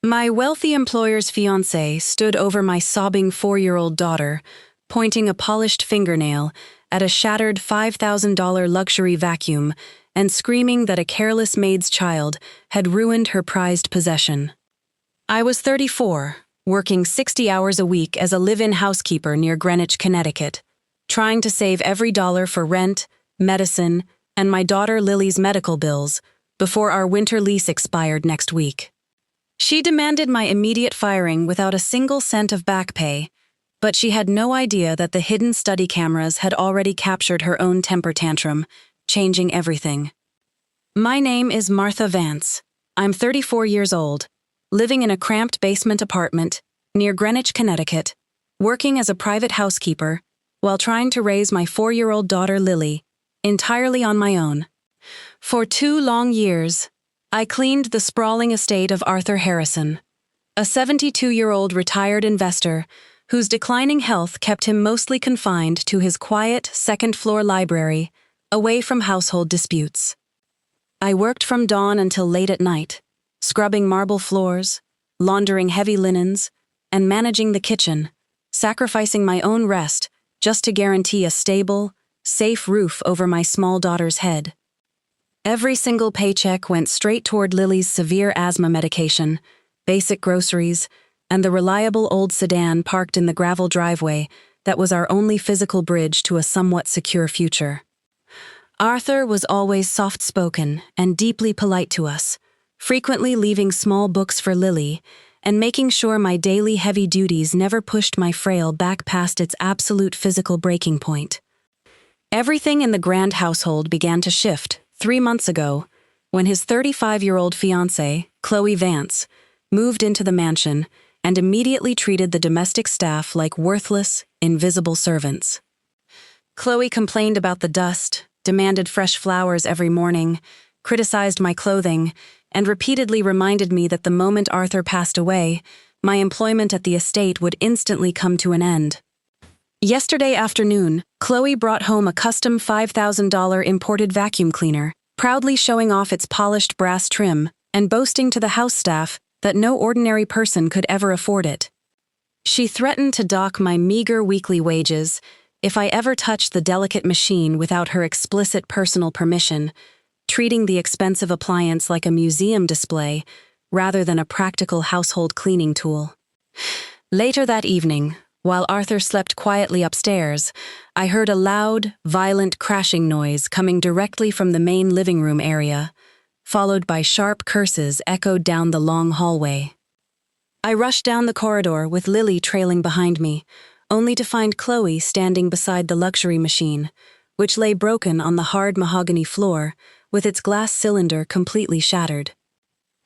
My wealthy employer's fiancé stood over my sobbing 4-year-old daughter, pointing a polished fingernail at a shattered $5,000 luxury vacuum and screaming that a careless maid's child had ruined her prized possession. I was 34, working 60 hours a week as a live-in housekeeper near Greenwich, Connecticut, trying to save every dollar for rent, medicine, and my daughter Lily's medical bills before our winter lease expired next week. She demanded my immediate firing without a single cent of back pay, but she had no idea that the hidden study cameras had already captured her own temper tantrum, changing everything. My name is Martha Vance. I'm 34 years old, living in a cramped basement apartment near Greenwich, Connecticut, working as a private housekeeper while trying to raise my 4-year-old daughter Lily entirely on my own. For 2 long years, I cleaned the sprawling estate of Arthur Harrison, a 72-year-old retired investor whose declining health kept him mostly confined to his quiet second-floor library, away from household disputes. I worked from dawn until late at night, scrubbing marble floors, laundering heavy linens, and managing the kitchen, sacrificing my own rest just to guarantee a stable, safe roof over my small daughter's head. Every single paycheck went straight toward Lily's severe asthma medication, basic groceries, and the reliable old sedan parked in the gravel driveway that was our only physical bridge to a somewhat secure future. Arthur was always soft-spoken and deeply polite to us, frequently leaving small books for Lily and making sure my daily heavy duties never pushed my frail back past its absolute physical breaking point. Everything in the grand household began to shift 3 months ago, when his 35-year-old fiancée, Chloe Vance, moved into the mansion and immediately treated the domestic staff like worthless, invisible servants. Chloe complained about the dust, demanded fresh flowers every morning, criticized my clothing, and repeatedly reminded me that the moment Arthur passed away, my employment at the estate would instantly come to an end. Yesterday afternoon, Chloe brought home a custom $5,000 imported vacuum cleaner, proudly showing off its polished brass trim and boasting to the house staff that no ordinary person could ever afford it. She threatened to dock my meager weekly wages if I ever touched the delicate machine without her explicit personal permission, treating the expensive appliance like a museum display rather than a practical household cleaning tool. Later that evening, while Arthur slept quietly upstairs, I heard a loud, violent crashing noise coming directly from the main living room area, followed by sharp curses echoed down the long hallway. I rushed down the corridor with Lily trailing behind me, only to find Chloe standing beside the luxury machine, which lay broken on the hard mahogany floor, with its glass cylinder completely shattered.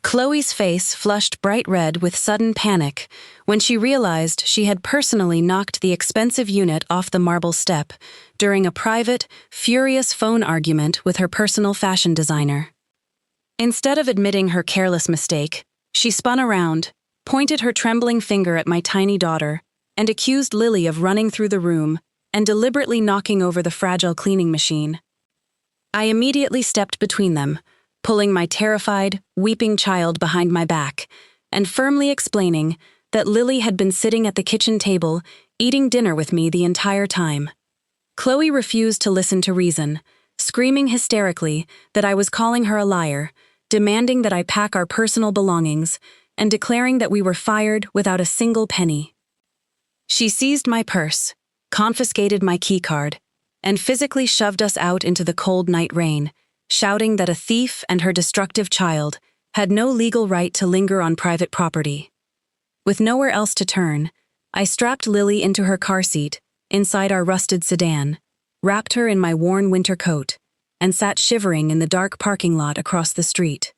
Chloe's face flushed bright red with sudden panic when she realized she had personally knocked the expensive unit off the marble step during a private, furious phone argument with her personal fashion designer. Instead of admitting her careless mistake, she spun around, pointed her trembling finger at my tiny daughter, and accused Lily of running through the room and deliberately knocking over the fragile cleaning machine. I immediately stepped between them, pulling my terrified, weeping child behind my back, and firmly explaining that Lily had been sitting at the kitchen table, eating dinner with me the entire time. Chloe refused to listen to reason, screaming hysterically that I was calling her a liar, demanding that I pack our personal belongings, and declaring that we were fired without a single penny. She seized my purse, confiscated my keycard, and physically shoved us out into the cold night rain, shouting that a thief and her destructive child had no legal right to linger on private property. With nowhere else to turn, I strapped Lily into her car seat inside our rusted sedan, wrapped her in my worn winter coat, and sat shivering in the dark parking lot across the street.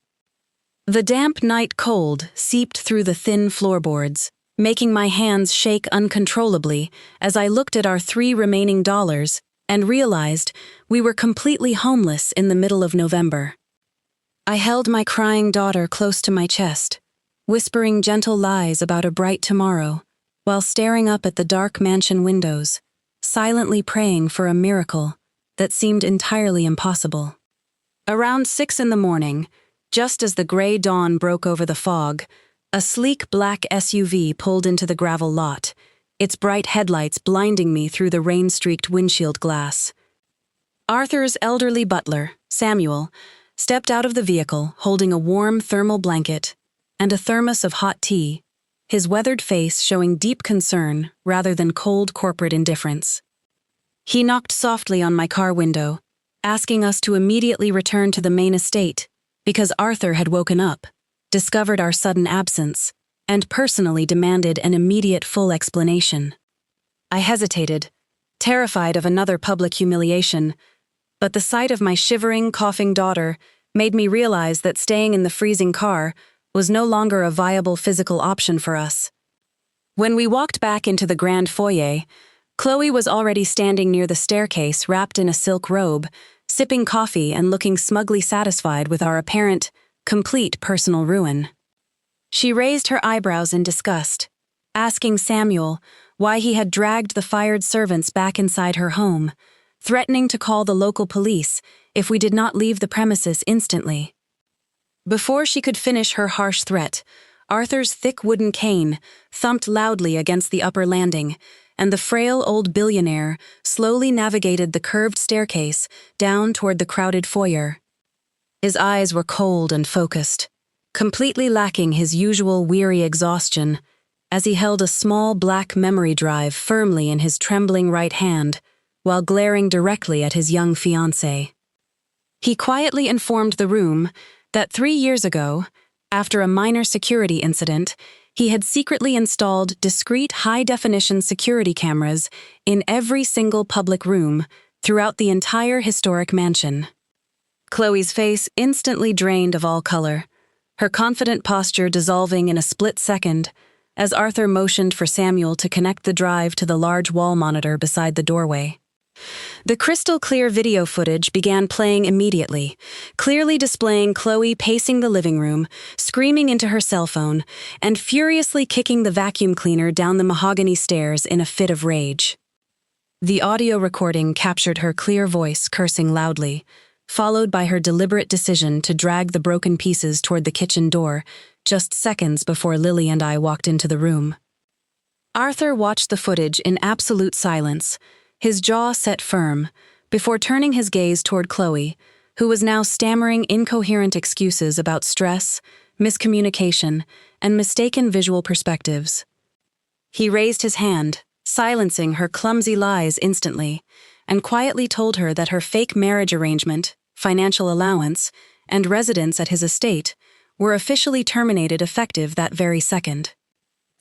The damp night cold seeped through the thin floorboards, making my hands shake uncontrollably as I looked at our 3 remaining dollars and realized we were completely homeless in the middle of November. I held my crying daughter close to my chest, whispering gentle lies about a bright tomorrow, while staring up at the dark mansion windows, silently praying for a miracle that seemed entirely impossible. Around 6 in the morning, just as the gray dawn broke over the fog, A sleek black SUV pulled into the gravel lot, its bright headlights blinding me through the rain-streaked windshield glass. Arthur's elderly butler, Samuel, stepped out of the vehicle holding a warm thermal blanket and a thermos of hot tea, his weathered face showing deep concern rather than cold corporate indifference. He knocked softly on my car window, asking us to immediately return to the main estate because Arthur had woken up, discovered our sudden absence, and personally demanded an immediate full explanation. I hesitated, terrified of another public humiliation, but the sight of my shivering, coughing daughter made me realize that staying in the freezing car was no longer a viable physical option for us. When we walked back into the grand foyer, Chloe was already standing near the staircase wrapped in a silk robe, sipping coffee and looking smugly satisfied with our apparent, complete personal ruin. She raised her eyebrows in disgust, asking Samuel why he had dragged the fired servants back inside her home, threatening to call the local police if we did not leave the premises instantly. Before she could finish her harsh threat, Arthur's thick wooden cane thumped loudly against the upper landing, and the frail old billionaire slowly navigated the curved staircase down toward the crowded foyer. His eyes were cold and focused, completely lacking his usual weary exhaustion, as he held a small black memory drive firmly in his trembling right hand while glaring directly at his young fiancée. He quietly informed the room that 3 years ago, after a minor security incident, he had secretly installed discreet high-definition security cameras in every single public room throughout the entire historic mansion. Chloe's face instantly drained of all color, her confident posture dissolving in a split second as Arthur motioned for Samuel to connect the drive to the large wall monitor beside the doorway. The crystal-clear video footage began playing immediately, clearly displaying Chloe pacing the living room, screaming into her cell phone, and furiously kicking the vacuum cleaner down the mahogany stairs in a fit of rage. The audio recording captured her clear voice cursing loudly, followed by her deliberate decision to drag the broken pieces toward the kitchen door just seconds before Lily and I walked into the room. Arthur watched the footage in absolute silence, his jaw set firm, before turning his gaze toward Chloe, who was now stammering incoherent excuses about stress, miscommunication, and mistaken visual perspectives. He raised his hand, silencing her clumsy lies instantly, and quietly told her that her fake marriage arrangement, financial allowance, and residence at his estate were officially terminated effective that very second.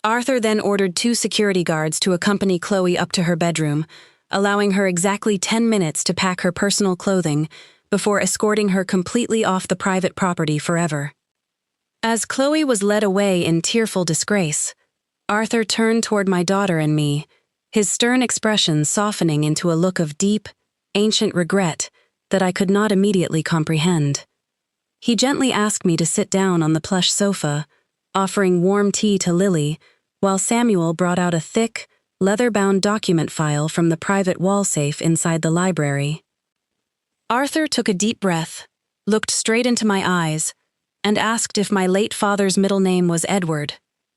Arthur then ordered 2 security guards to accompany Chloe up to her bedroom, allowing her exactly 10 minutes to pack her personal clothing before escorting her completely off the private property forever. As Chloe was led away in tearful disgrace, Arthur turned toward my daughter and me, his stern expression softening into a look of deep, ancient regret that I could not immediately comprehend. He gently asked me to sit down on the plush sofa, offering warm tea to Lily, while Samuel brought out a thick, leather-bound document file from the private wall safe inside the library. Arthur took a deep breath, looked straight into my eyes, and asked if my late father's middle name was Edward,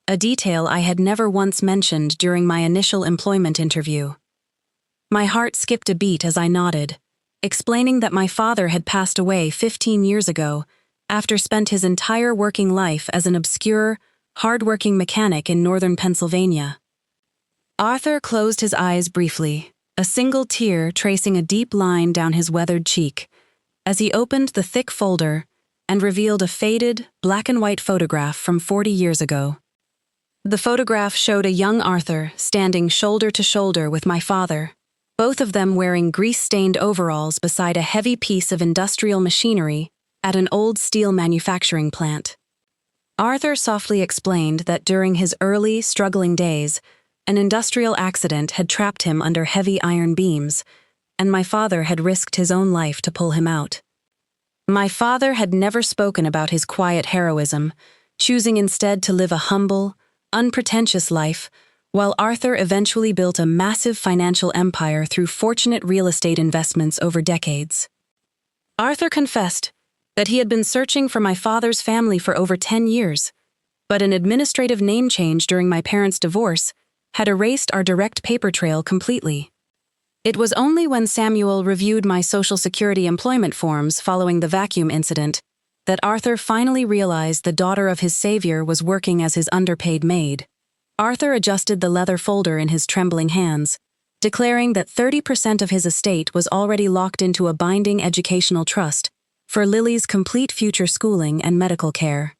a detail I had never once mentioned during my initial employment interview. My heart skipped a beat as I nodded, explaining that my father had passed away 15 years ago after spent his entire working life as an obscure, hard-working mechanic in northern Pennsylvania. Arthur closed his eyes briefly, a single tear tracing a deep line down his weathered cheek, as he opened the thick folder and revealed a faded, black-and-white photograph from 40 years ago. The photograph showed a young Arthur standing shoulder to shoulder with my father, both of them wearing grease-stained overalls beside a heavy piece of industrial machinery at an old steel manufacturing plant. Arthur softly explained that during his early, struggling days, an industrial accident had trapped him under heavy iron beams, and my father had risked his own life to pull him out. My father had never spoken about his quiet heroism, choosing instead to live a humble, unpretentious life, while Arthur eventually built a massive financial empire through fortunate real estate investments over decades. Arthur confessed that he had been searching for my father's family for over 10 years, But an administrative name change during my parents' divorce had erased our direct paper trail completely. It was only when Samuel reviewed my Social Security employment forms following the vacuum incident that Arthur finally realized the daughter of his savior was working as his underpaid maid. Arthur adjusted the leather folder in his trembling hands, declaring that 30% of his estate was already locked into a binding educational trust for Lily's complete future schooling and medical care.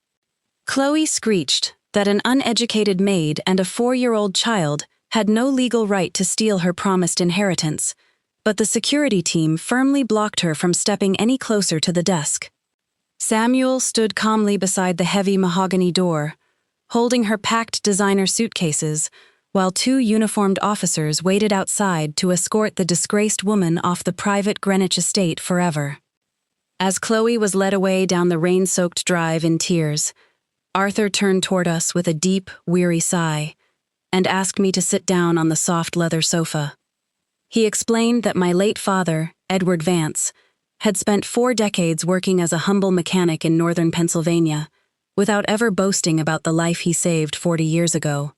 Chloe screeched that an uneducated maid and a 4-year-old child had no legal right to steal her promised inheritance, but the security team firmly blocked her from stepping any closer to the desk. Samuel stood calmly beside the heavy mahogany door, holding her packed designer suitcases, while 2 uniformed officers waited outside to escort the disgraced woman off the private Greenwich estate forever. As Chloe was led away down the rain-soaked drive in tears, Arthur turned toward us with a deep, weary sigh and asked me to sit down on the soft leather sofa. He explained that my late father, Edward Vance, had spent 4 decades working as a humble mechanic in northern Pennsylvania, without ever boasting about the life he saved 40 years ago.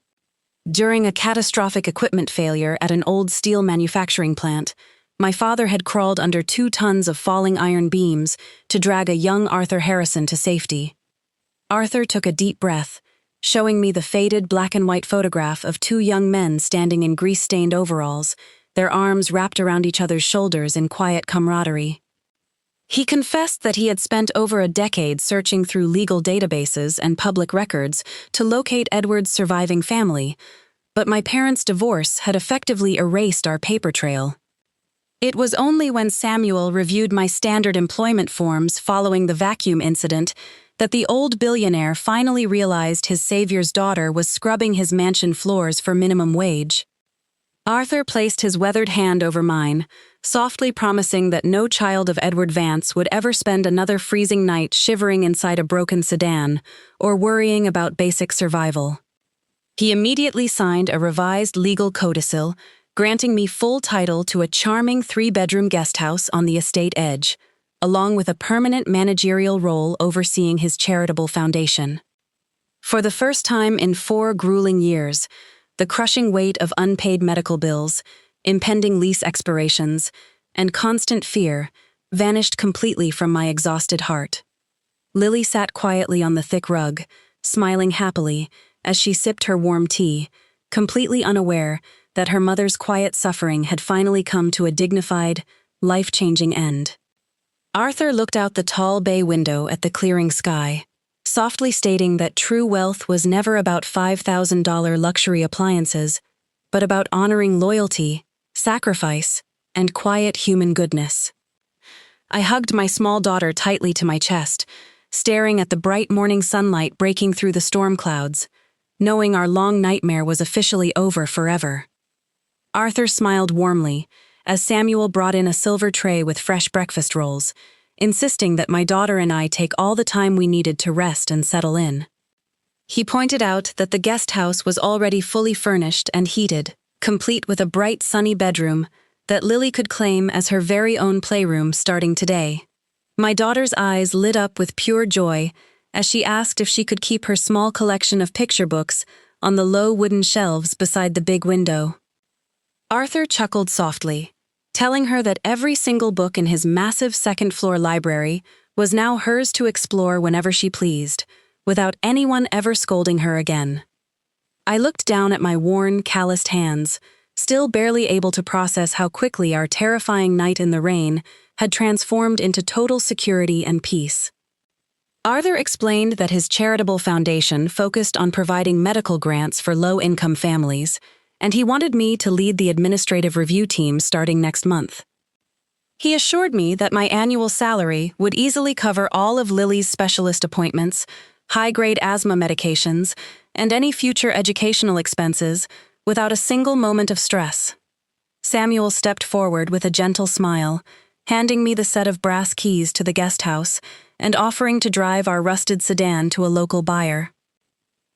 During a catastrophic equipment failure at an old steel manufacturing plant, my father had crawled under 2 tons of falling iron beams to drag a young Arthur Harrison to safety. Arthur took a deep breath, showing me the faded black-and-white photograph of 2 young men standing in grease-stained overalls, their arms wrapped around each other's shoulders in quiet camaraderie. He confessed that he had spent over a decade searching through legal databases and public records to locate Edward's surviving family, but my parents' divorce had effectively erased our paper trail. It was only when Samuel reviewed my standard employment forms following the vacuum incident that the old billionaire finally realized his savior's daughter was scrubbing his mansion floors for minimum wage. Arthur placed his weathered hand over mine, softly promising that no child of Edward Vance would ever spend another freezing night shivering inside a broken sedan or worrying about basic survival. He immediately signed a revised legal codicil, granting me full title to a charming 3-bedroom guest house on the estate edge, along with a permanent managerial role overseeing his charitable foundation. For the first time in 4 grueling years, the crushing weight of unpaid medical bills, impending lease expirations, and constant fear vanished completely from my exhausted heart. Lily sat quietly on the thick rug, smiling happily as she sipped her warm tea, completely unaware that her mother's quiet suffering had finally come to a dignified, life-changing end. Arthur looked out the tall bay window at the clearing sky, softly stating that true wealth was never about $5,000 luxury appliances, but about honoring loyalty, sacrifice, and quiet human goodness. I hugged my small daughter tightly to my chest, staring at the bright morning sunlight breaking through the storm clouds, knowing our long nightmare was officially over forever. Arthur smiled warmly as Samuel brought in a silver tray with fresh breakfast rolls, insisting that my daughter and I take all the time we needed to rest and settle in. He pointed out that the guest house was already fully furnished and heated, complete with a bright, sunny bedroom that Lily could claim as her very own playroom starting today. My daughter's eyes lit up with pure joy as she asked if she could keep her small collection of picture books on the low wooden shelves beside the big window. Arthur chuckled softly, telling her that every single book in his massive second-floor library was now hers to explore whenever she pleased, without anyone ever scolding her again. I looked down at my worn, calloused hands, still barely able to process how quickly our terrifying night in the rain had transformed into total security and peace. Arthur explained that his charitable foundation focused on providing medical grants for low-income families, and he wanted me to lead the administrative review team starting next month. He assured me that my annual salary would easily cover all of Lily's specialist appointments, high-grade asthma medications, and any future educational expenses without a single moment of stress. Samuel stepped forward with a gentle smile, handing me the set of brass keys to the guest house and offering to drive our rusted sedan to a local buyer.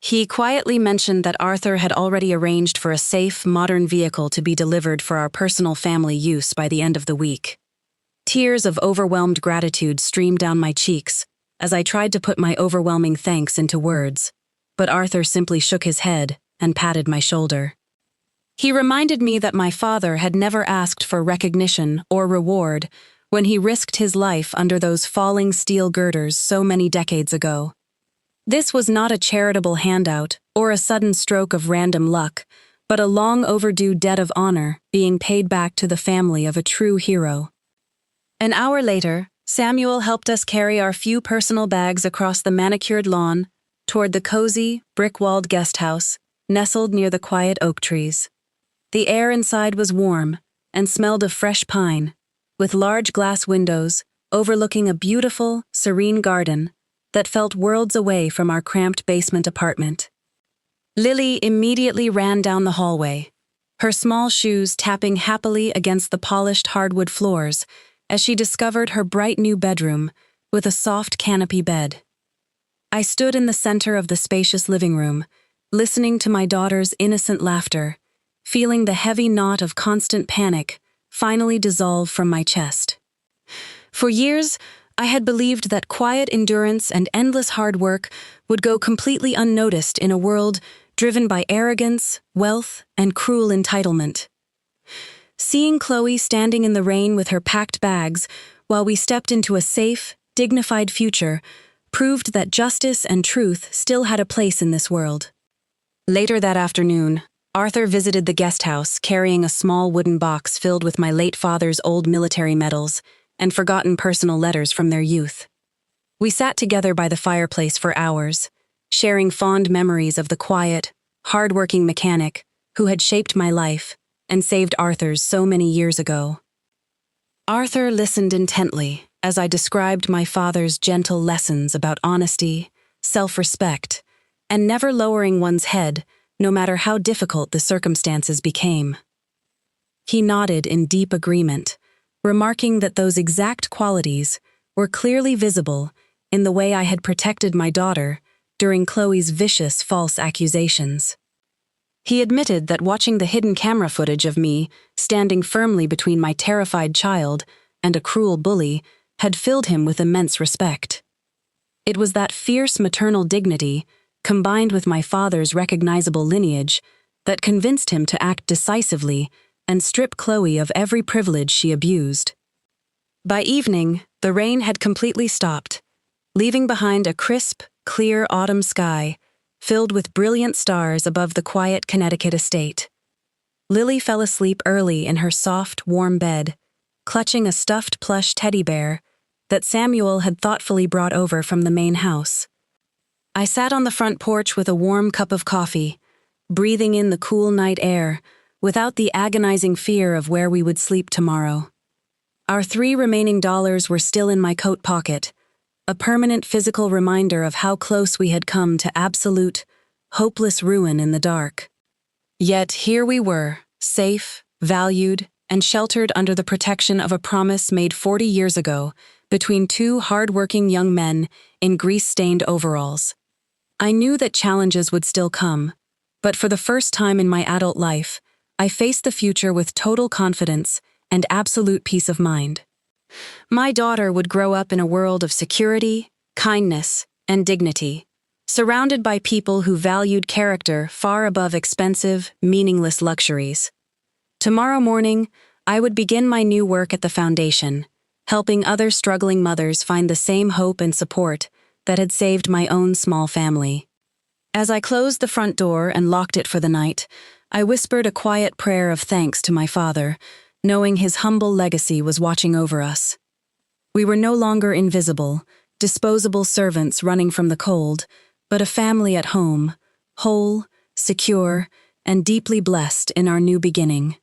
He quietly mentioned that Arthur had already arranged for a safe, modern vehicle to be delivered for our personal family use by the end of the week. Tears of overwhelmed gratitude streamed down my cheeks as I tried to put my overwhelming thanks into words, but Arthur simply shook his head and patted my shoulder. He reminded me that my father had never asked for recognition or reward when he risked his life under those falling steel girders so many decades ago. This was not a charitable handout or a sudden stroke of random luck, but a long overdue debt of honor being paid back to the family of a true hero. An hour later, Samuel helped us carry our few personal bags across the manicured lawn toward the cozy, brick-walled guest house nestled near the quiet oak trees. The air inside was warm and smelled of fresh pine, with large glass windows overlooking a beautiful, serene garden that felt worlds away from our cramped basement apartment. Lily immediately ran down the hallway, her small shoes tapping happily against the polished hardwood floors as she discovered her bright new bedroom with a soft canopy bed. I stood in the center of the spacious living room, listening to my daughter's innocent laughter, feeling the heavy knot of constant panic finally dissolve from my chest. For years, I had believed that quiet endurance and endless hard work would go completely unnoticed in a world driven by arrogance, wealth, and cruel entitlement. Seeing Chloe standing in the rain with her packed bags while we stepped into a safe, dignified future proved that justice and truth still had a place in this world. Later that afternoon, Arthur visited the guest house carrying a small wooden box filled with my late father's old military medals and forgotten personal letters from their youth. We sat together by the fireplace for hours, sharing fond memories of the quiet, hard-working mechanic who had shaped my life and saved Arthur's so many years ago. Arthur listened intently as I described my father's gentle lessons about honesty, self-respect, and never lowering one's head no matter how difficult the circumstances became. He nodded in deep agreement, remarking that those exact qualities were clearly visible in the way I had protected my daughter during Chloe's vicious false accusations. He admitted that watching the hidden camera footage of me standing firmly between my terrified child and a cruel bully had filled him with immense respect. It was that fierce maternal dignity, combined with my father's recognizable lineage, that convinced him to act decisively and strip Chloe of every privilege she abused. By evening, the rain had completely stopped, leaving behind a crisp, clear autumn sky filled with brilliant stars above the quiet Connecticut estate. Lily fell asleep early in her soft, warm bed, clutching a stuffed plush teddy bear that Samuel had thoughtfully brought over from the main house. I sat on the front porch with a warm cup of coffee, breathing in the cool night air without the agonizing fear of where we would sleep tomorrow. Our 3 remaining dollars were still in my coat pocket, a permanent physical reminder of how close we had come to absolute, hopeless ruin in the dark. Yet here we were, safe, valued, and sheltered under the protection of a promise made 40 years ago between 2 hard-working young men in grease-stained overalls. I knew that challenges would still come, but for the first time in my adult life, I faced the future with total confidence and absolute peace of mind. My daughter would grow up in a world of security, kindness, and dignity, surrounded by people who valued character far above expensive, meaningless luxuries. Tomorrow morning, I would begin my new work at the foundation, helping other struggling mothers find the same hope and support that had saved my own small family. As I closed the front door and locked it for the night, I whispered a quiet prayer of thanks to my father, knowing his humble legacy was watching over us. We were no longer invisible, disposable servants running from the cold, but a family at home, whole, secure, and deeply blessed in our new beginning.